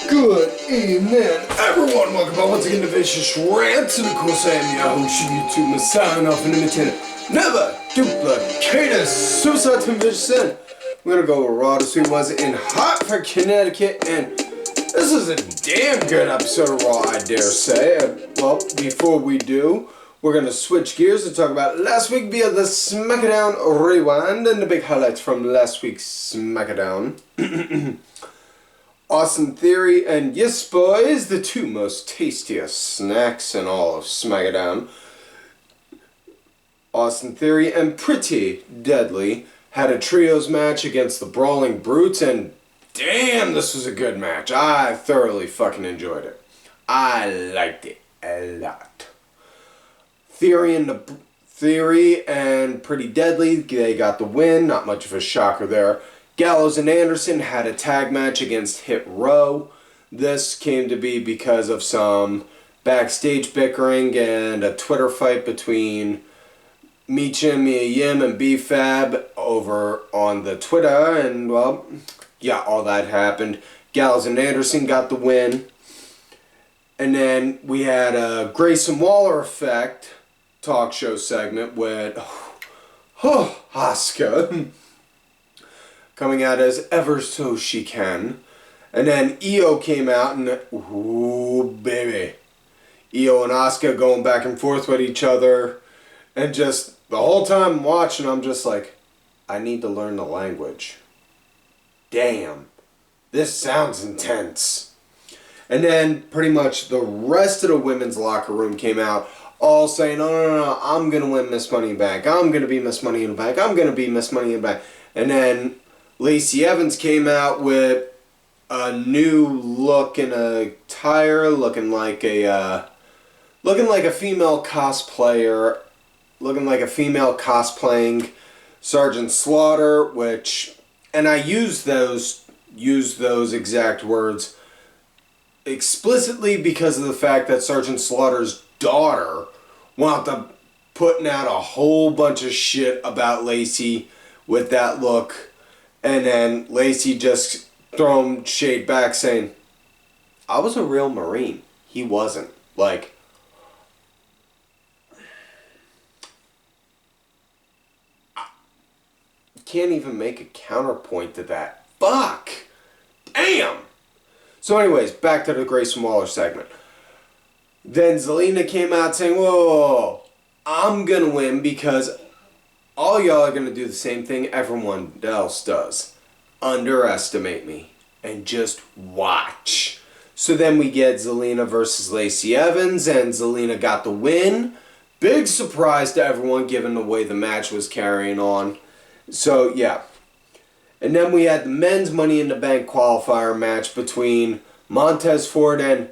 Good evening, everyone. Welcome back once again to Vicious Rants. And of course, I am your host, YouTube Messiah, off and imitator. Never duplicated Suicide Team Vicious. We're gonna go with Raw this week. Was in Hartford, Connecticut, and this is a damn good episode of Raw, I dare say. Well, before we do, we're gonna switch gears and talk about last week via the SmackDown Rewind and the big highlights from last week's SmackDown. Austin Theory and yes boys, the two most tastiest snacks in all of SmackDown. Austin Theory and Pretty Devlle had a trios match against the Brawling Brutes, and damn, this was a good match. I thoroughly fucking enjoyed it. I liked it a lot. Theory and Pretty Devlle, they got the win. Not much of a shocker there. Gallows and Anderson had a tag match against Hit Row. This came to be because of some backstage bickering and a Twitter fight between Meechum, Mia Yim, and B-Fab over on the Twitter. And, well, yeah, all that happened. Gallows and Anderson got the win. And then we had a Grayson Waller effect talk show segment with Asuka coming out as ever so she can. And then Io came out and, ooh, baby. Io and Asuka going back and forth with each other. And just the whole time watching, I'm just like, I need to learn the language. Damn. This sounds intense. And then pretty much the rest of the women's locker room came out all saying, no, I'm going to win Miss Money in the Bank. I'm going to be Miss Money in the Bank. I'm going to be Miss Money in the Bank. And then Lacey Evans came out with a new look and attire, looking like a female cosplayer, looking like a female cosplaying Sergeant Slaughter, which, and I use those exact words explicitly because of the fact that Sergeant Slaughter's daughter wound up putting out a whole bunch of shit about Lacey with that look. And then Lacey just throwing shade back saying, I was a real Marine. He wasn't. Like, I can't even make a counterpoint to that. Fuck! Damn! So anyways, back to the Grayson Waller segment. Then Zelina came out saying, whoa, I'm gonna win because all y'all are going to do the same thing everyone else does. Underestimate me. And just watch. So then we get Zelina versus Lacey Evans. And Zelina got the win. Big surprise to everyone given the way the match was carrying on. So, yeah. And then we had the men's Money in the Bank qualifier match between Montez Ford and,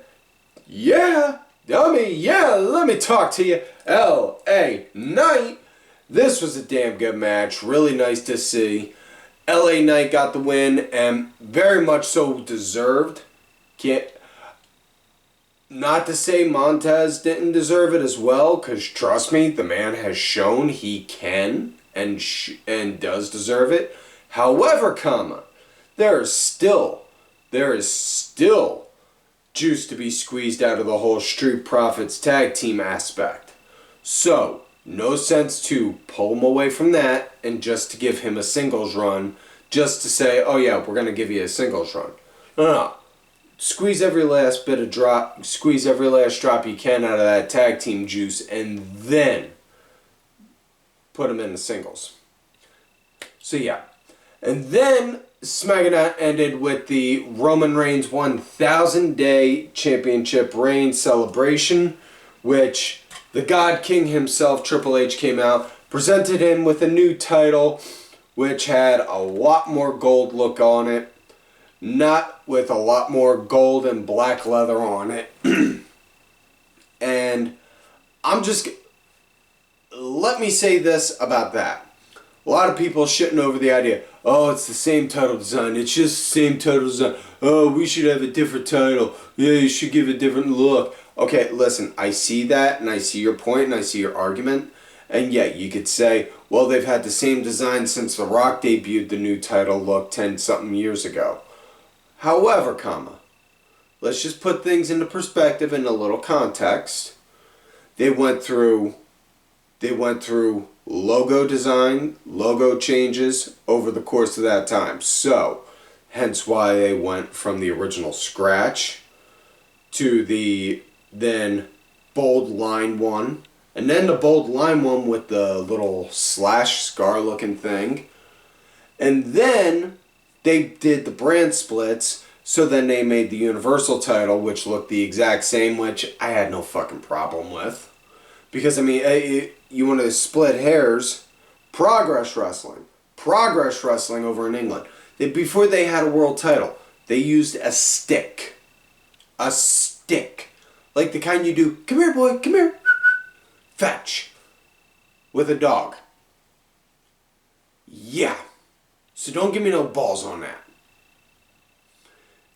yeah, dummy, yeah, let me talk to you, L.A. Knight. This was a damn good match. Really nice to see. LA Knight got the win, and very much so deserved. Not to say Montez didn't deserve it as well, because trust me, the man has shown he can and does deserve it. However, there is still juice to be squeezed out of the whole Street Profits tag team aspect. So, no sense to pull him away from that and just to give him a singles run, just to say, oh yeah, we're going to give you a singles run. No. Squeeze every last drop you can out of that tag team juice and then put him in the singles. So yeah. And then SmackDown ended with the Roman Reigns 1,000-day championship reign celebration, which the God King himself, Triple H, came out, presented him with a new title, which had a lot more gold look on it. Not with a lot more gold and black leather on it. And let me say this about that. A lot of people shitting over the idea, oh, it's the same title design. It's just the same title design. Oh, we should have a different title. Yeah, you should give a different look. Okay, listen, I see that, and I see your point, and I see your argument. And yeah, you could say, well, they've had the same design since The Rock debuted the new title look 10-something years ago. However, let's just put things into perspective and a little context. They went through logo design, logo changes over the course of that time. So, hence why they went from the original scratch to the then bold line one. And then the bold line one with the little slash scar looking thing. And then they did the brand splits. So then they made the Universal title, which looked the exact same, which I had no fucking problem with. Because, I mean, you want to split hairs. Progress Wrestling over in England. Before they had a world title, they used a stick. A stick. Like the kind you do, come here boy, come here. Fetch. With a dog. Yeah. So don't give me no balls on that.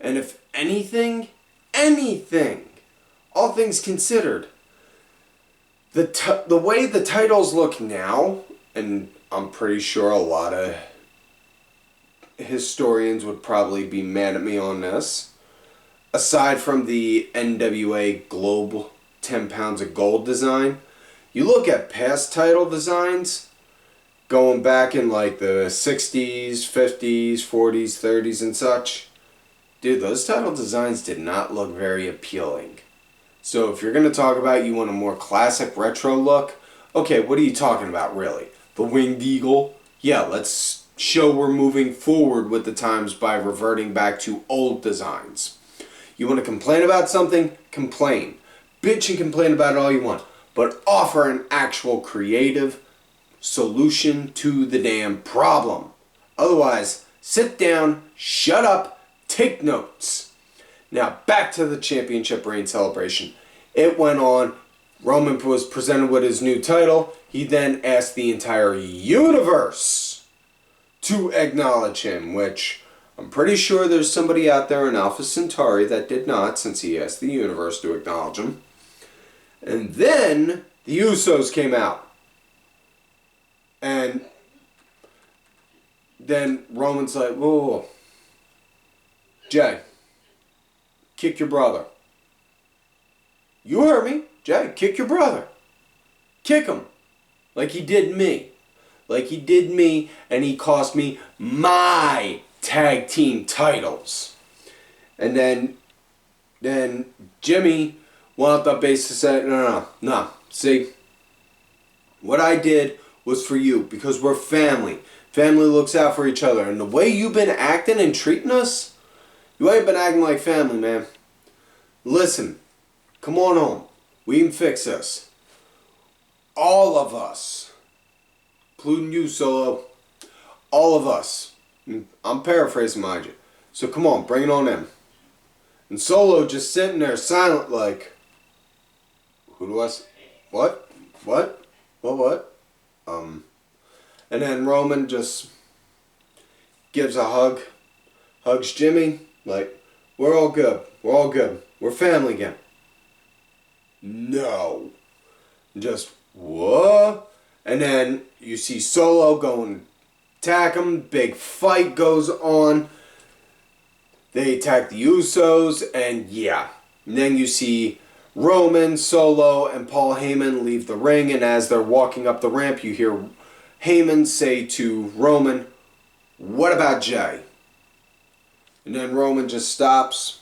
And if anything, all things considered, the way the titles look now, and I'm pretty sure a lot of historians would probably be mad at me on this, aside from the NWA Globe 10 pounds of gold design, you look at past title designs, going back in like the 60s, 50s, 40s, 30s and such, dude, those title designs did not look very appealing. So if you're going to talk about you want a more classic retro look, okay, what are you talking about really? The winged eagle? Yeah, let's show we're moving forward with the times by reverting back to old designs. You want to complain about something? Complain. Bitch and complain about it all you want. But offer an actual creative solution to the damn problem. Otherwise, sit down, shut up, take notes. Now, back to the championship reign celebration. It went on. Roman was presented with his new title. He then asked the entire universe to acknowledge him, which I'm pretty sure there's somebody out there in Alpha Centauri that did not, since he asked the universe to acknowledge him. And then the Usos came out. And then Roman's like, whoa. Jay, kick your brother. You heard me. Jay, kick your brother. Kick him. Like he did me. Like he did me, and he cost me my tag team titles. And then Jimmy wound up basically saying, no. See, what I did was for you, because we're family. Family looks out for each other. And the way you've been acting and treating us, you ain't been acting like family, man. Listen, come on home. We can fix this. All of us, including you, Solo, all of us. I'm paraphrasing, mind you. So come on, bring it on in. And Solo just sitting there silent like, who do I... What? And then Roman just gives a hug, hugs Jimmy, like, we're all good, we're family again. No. Just, what? And then you see Solo go and attack him, big fight goes on, they attack the Usos, and yeah. And then you see Roman, Solo, and Paul Heyman leave the ring, and as they're walking up the ramp, you hear Heyman say to Roman, what about Jay? And then Roman just stops.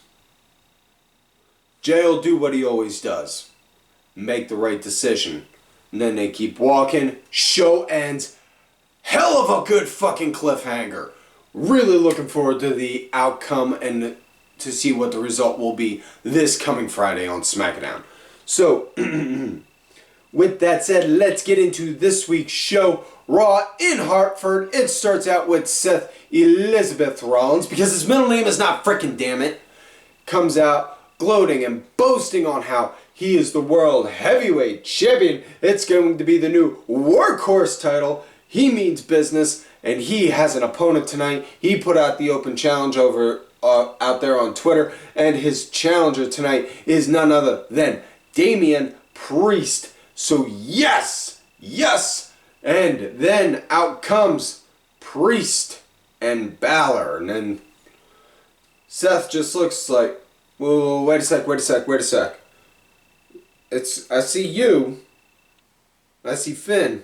Jay will do what he always does. Make the right decision. And then they keep walking. Show ends. Hell of a good fucking cliffhanger. Really looking forward to the outcome and to see what the result will be this coming Friday on SmackDown. So, with that said, let's get into this week's show. Raw in Hartford. It starts out with Seth Elizabeth Rollins, because his middle name is not frickin' damn it. Comes out gloating and boasting on how he is the world heavyweight champion. It's going to be the new workhorse title. He means business, and he has an opponent tonight. He put out the open challenge over out there on Twitter, and his challenger tonight is none other than Damian Priest. So yes, and then out comes Priest and Baszler, and then Seth just looks like, Whoa, wait a sec. I see you. I see Finn.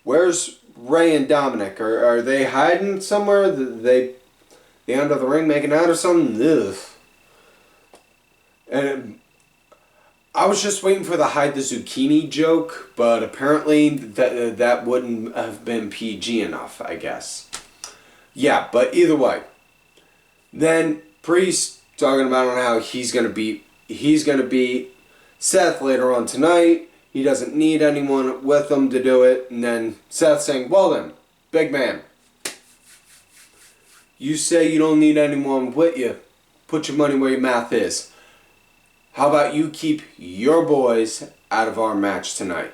Where's Ray and Dominic? Are they hiding somewhere? They under the ring making out or something? Ugh. And I was just waiting for the hide the zucchini joke, but apparently that wouldn't have been PG enough, I guess. Yeah, but either way. Then Priest talking about how he's gonna beat Seth later on tonight. He doesn't need anyone with him to do it. And then Seth saying, well then, big man, you say you don't need anyone with you. Put your money where your mouth is. How about you keep your boys out of our match tonight?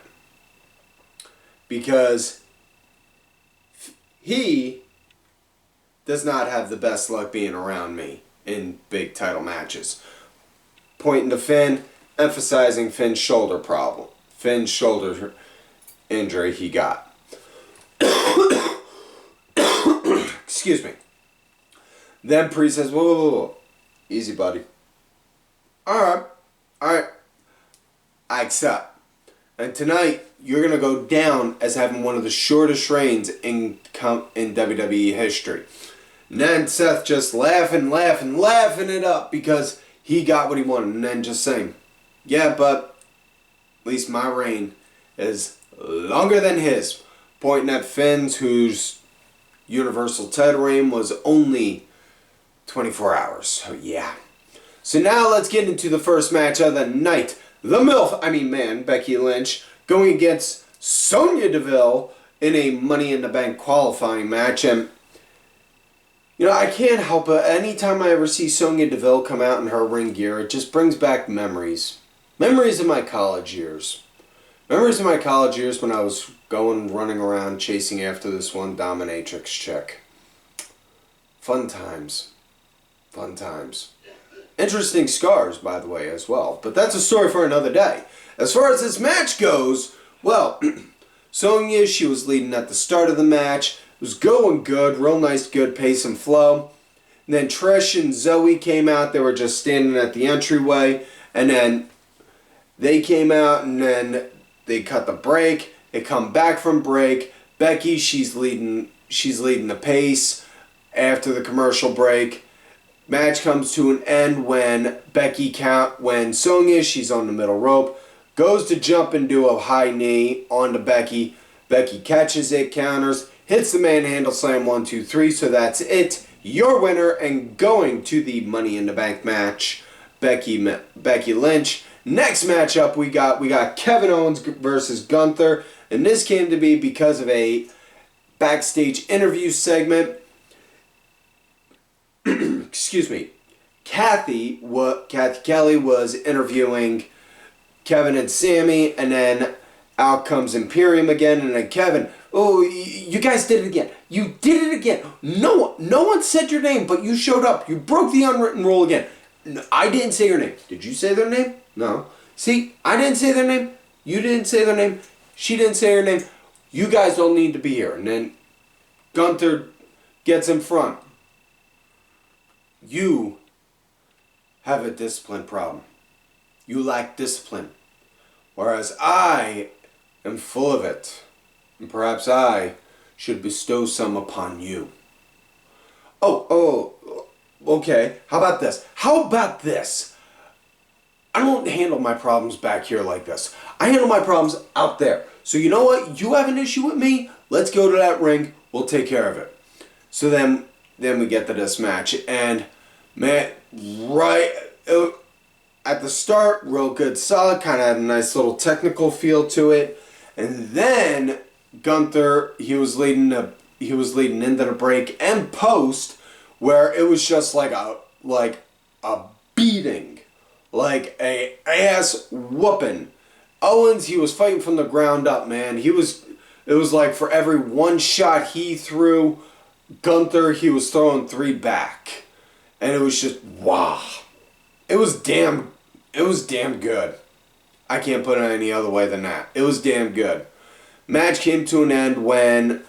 Because he does not have the best luck being around me in big title matches. Pointing to Finn, emphasizing Finn's shoulder problem. Finn's shoulder injury he got. Excuse me. Then Priest says, whoa. Easy, buddy. Alright. I accept. And tonight, you're going to go down as having one of the shortest reigns in WWE history. And then Seth just laughing it up because he got what he wanted. And then just saying, yeah, but at least my reign is longer than his. Pointing at Finn's, whose Universal title reign was only 24 hours. So yeah. So now let's get into the first match of the night. Becky Lynch going against Sonya Deville in a Money in the Bank qualifying match. And, I can't help it. Anytime I ever see Sonya Deville come out in her ring gear, it just brings back memories. Memories of my college years. Memories of my college years when I was running around chasing after this one dominatrix chick. Fun times. Interesting scars, by the way, as well. But that's a story for another day. As far as this match goes, well, Sonya, she was leading at the start of the match. It was going good, real nice, good pace and flow. And then Trish and Zoet came out. They were just standing at the entryway. And then they came out and then they cut the break. They come back from break. Becky, she's leading the pace after the commercial break. Match comes to an end when when Sonya, she's on the middle rope, goes to jump and do a high knee onto Becky. Becky catches it, counters, hits the manhandle slam 1, 2, 3. So that's it. Your winner and going to the Money in the Bank match, Becky Lynch. Next matchup we got Kevin Owens versus Gunter, and this came to be because of a backstage interview segment. Excuse me. Kathy Kelly was interviewing Kevin and Sami, and then out comes Imperium again, and then Kevin, oh, you guys did it again. You did it again. No one said your name, but you showed up. You broke the unwritten rule again. I didn't say your name. Did you say their name? No. See, I didn't say their name. You didn't say their name. She didn't say her name. You guys don't need to be here. And then Gunter gets in front. You have a discipline problem. You lack discipline. Whereas I am full of it. And perhaps I should bestow some upon you. Okay. How about this? I don't handle my problems back here like this. I handle my problems out there. So you know what? You have an issue with me? Let's go to that ring. We'll take care of it. So then we get to this match. And, man, right at the start, real good, solid. Kind of had a nice little technical feel to it. And then Gunter, he was leading into the break and post, where it was just like a beating, like a ass whooping. Owens, he was fighting from the ground up, man. It was like for every one shot he threw, Gunter, he was throwing 3 back. And it was just, wow. It was damn good. I can't put it any other way than that. It was damn good. Match came to an end when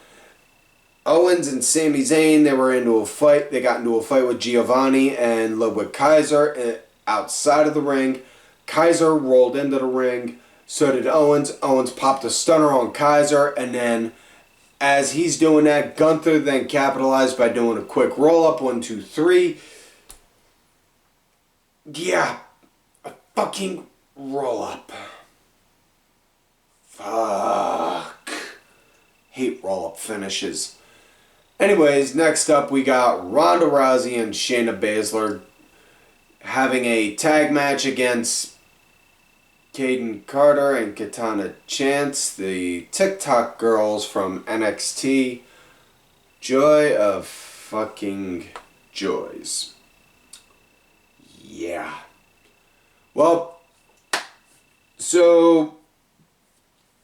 Owens and Sami Zayn, they got into a fight with Giovanni and Ludwig Kaiser outside of the ring. Kaiser rolled into the ring. So did Owens. Owens popped a stunner on Kaiser. And then as he's doing that, Gunter then capitalized by doing a quick roll-up. 1, 2, 3. Yeah. A fucking roll-up. Fuck. Hate roll-up finishes. Anyways, next up we got Ronda Rousey and Shayna Baszler having a tag match against Kayden Carter and Katana Chance, the TikTok girls from NXT. Joy of fucking joys. Yeah. Well, so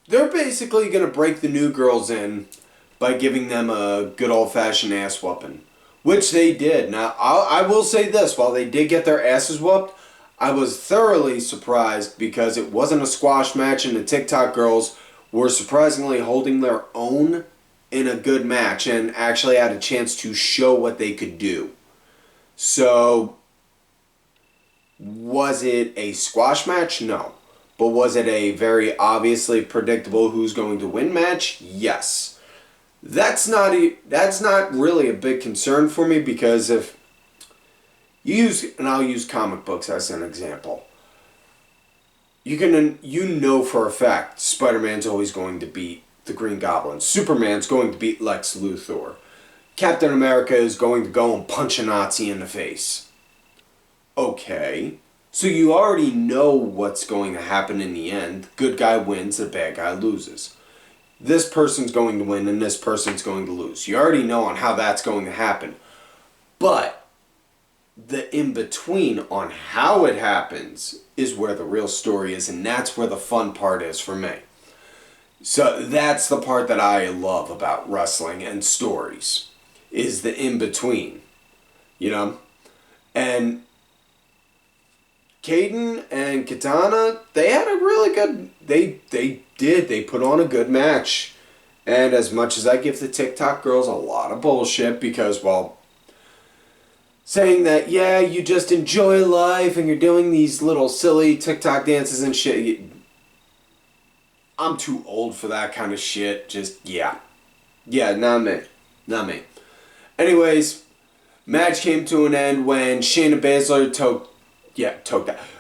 they're basically going to break the new girls in by giving them a good old-fashioned ass whooping, which they did. Now, I will say this, while they did get their asses whooped, I was thoroughly surprised because it wasn't a squash match and the TikTok girls were surprisingly holding their own in a good match and actually had a chance to show what they could do. So, was it a squash match? No. But was it a very obviously predictable who's going to win match? Yes. That's not really a big concern for me because if you use, and I'll use comic books as an example, you know for a fact Spider-Man's always going to beat the Green Goblin. Superman's going to beat Lex Luthor. Captain America is going to go and punch a Nazi in the face. Okay. So you already know what's going to happen in the end. Good guy wins, the bad guy loses. This person's going to win and this person's going to lose. You already know on how that's going to happen. But the in-between on how it happens is where the real story is, and that's where the fun part is for me. So that's the part that I love about wrestling and stories, is the in-between. You know? And Kayden and Katana, they had a really good, they put on a good match. And as much as I give the TikTok girls a lot of bullshit because, well, saying that, yeah, you just enjoy life and you're doing these little silly TikTok dances and shit, I'm too old for that kind of shit. Just, yeah. Yeah, not me. Not me. Anyways, match came to an end when Shayna Baszler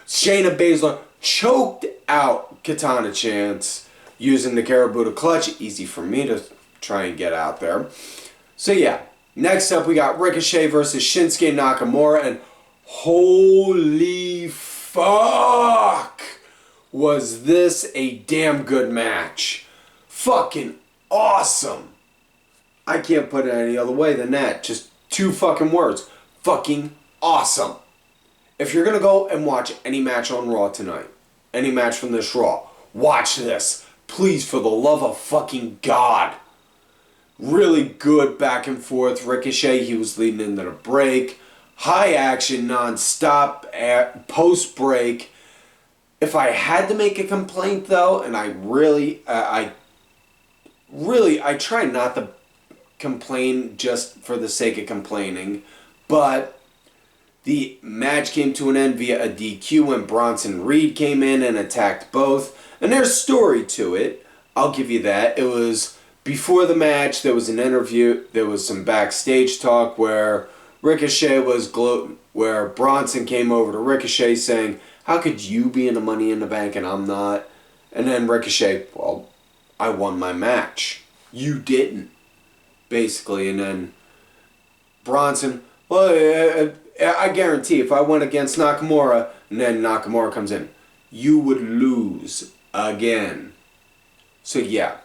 Shayna Baszler choked out Katana Chance using the Karabuta Clutch. Easy for me to try and get out there. So yeah, next up we got Ricochet versus Shinsuke Nakamura, and holy fuck, was this a damn good match. Fucking awesome. I can't put it any other way than that. Just 2 fucking words. Fucking awesome. If you're going to go and watch any match on Raw tonight, any match from this Raw, watch this. Please, for the love of fucking God. Really good back and forth. Ricochet, he was leading into the break. High action, non-stop, post-break. If I had to make a complaint, though, and I try not to complain just for the sake of complaining, but the match came to an end via a DQ when Bronson Reed came in and attacked both. And there's story to it. I'll give you that. It was before the match. There was an interview. There was some backstage talk where Ricochet where Bronson came over to Ricochet saying, "How could you be in the Money in the Bank and I'm not?" And then Ricochet, "Well, I won my match. You didn't." Basically. And then Bronson, "Well, I guarantee if I went against Nakamura," and then Nakamura comes in, "you would lose again." So yeah.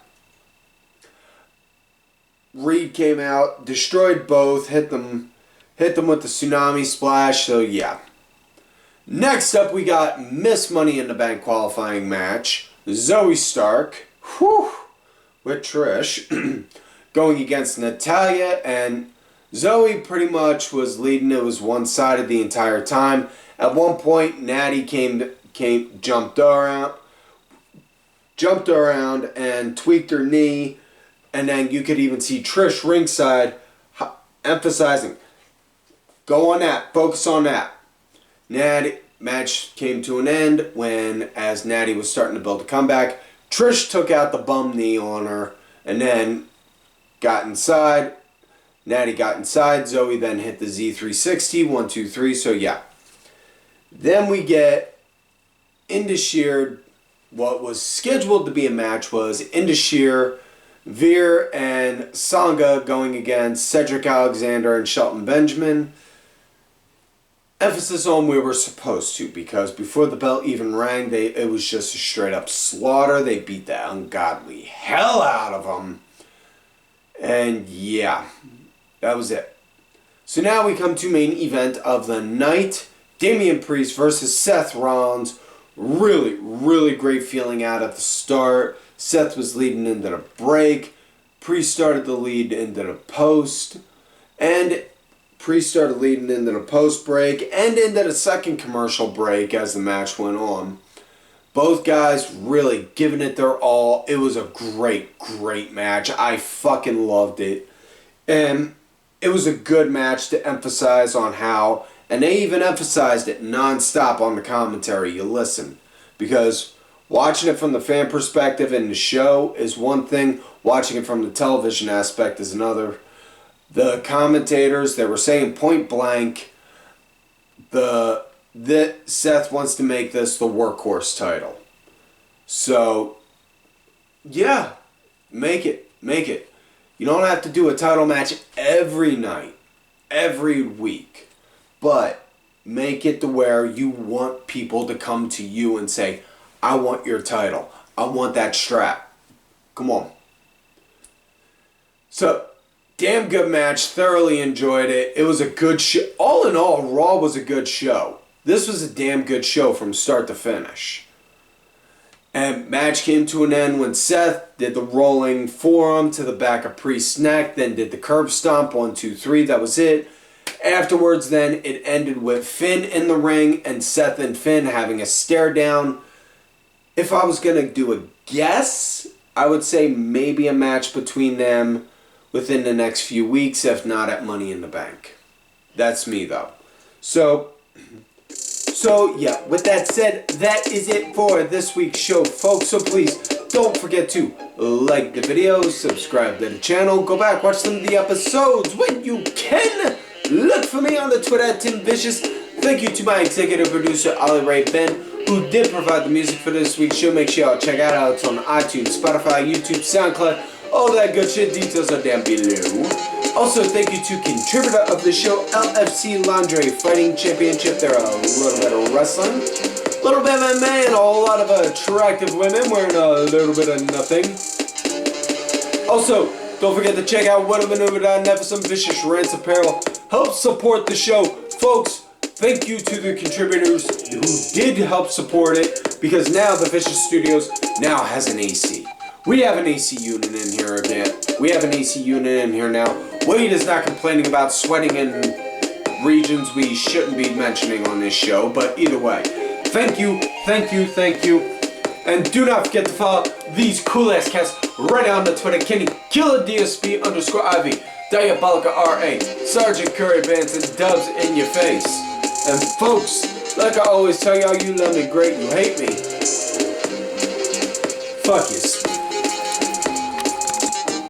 Reed came out, destroyed both, hit them with the tsunami splash, so yeah. Next up we got Miss Money in the Bank qualifying match. Zoe Stark, with Trish, going against Natayla, and Zoe pretty much was leading. It was one-sided the entire time. At one point, Natty jumped around and tweaked her knee, and then you could even see Trish ringside emphasizing, "Go on that, focus on that." Natty, match came to an end when, as Natty was starting to build a comeback, Trish took out the bum knee on her and then got inside. Natty got inside. Zoet then hit the Z360. 1, 2, 3. So, yeah. Then we get Indus. What was scheduled to be a match was Indus, Veer, and Sonya going against Cedric Alexander and Shelton Benjamin. Emphasis on we were supposed to, because before the belt even rang, it was just a straight up slaughter. They beat the ungodly hell out of them. And yeah, that was it. So now we come to main event of the night. Damian Priest versus Seth Rollins. Really, really great feeling out at the start. Seth was leading into the break. Priest started to lead into the post. And Priest started leading into the post break and into the second commercial break as the match went on. Both guys really giving it their all. It was a great, great match. I fucking loved it. And it was a good match to emphasize on how, and they even emphasized it non-stop on the commentary. You listen. Because watching it from the fan perspective in the show is one thing. Watching it from the television aspect is another. The commentators, they were saying point blank that Seth wants to make this the workhorse title. So, yeah, make it. You don't have to do a title match every night, every week. But make it to where you want people to come to you and say, I want your title. I want that strap. Come on. So, damn good match. Thoroughly enjoyed it. It was a good show. All in all, Raw was a good show. This was a damn good show from start to finish. And match came to an end when Seth did the rolling forearm to the back of Priest's neck, then did the curb stomp, 1, 2, 3, that was it. Afterwards, then, it ended with Finn in the ring and Seth and Finn having a stare down. If I was going to do a guess, I would say maybe a match between them within the next few weeks, if not at Money in the Bank. That's me, though. So yeah, with that said, that is it for this week's show, folks. So please, don't forget to like the video, subscribe to the channel, go back, watch some of the episodes when you can. Look for me on the Twitter at TimVicious. Thank you to my executive producer, Ollie Ray Ben, who did provide the music for this week's show. Make sure y'all check out how it's on iTunes, Spotify, YouTube, SoundCloud, all that good shit. Details are down below. Also, thank you to contributor of the show, LFC Laundry Fighting Championship. They're a little bit of wrestling, a little bit of MMA, and a whole lot of attractive women wearing a little bit of nothing. Also, don't forget to check out whatamaneuver.net for some vicious rants apparel. Help support the show. Folks, thank you to the contributors who did help support it, because now the Vicious Studios now has an AC. We have an AC unit in here again. We have an AC unit in here now. Wade is not complaining about sweating in regions we shouldn't be mentioning on this show, but either way, thank you. And do not forget to follow these cool-ass cats right on the Twitter. Kenny, KillerDSP_Ivy, Diabolica RA, Sergeant Curry Vance, and Dubs in your face. And folks, like I always tell y'all, you love me great, you hate me. Fuck you.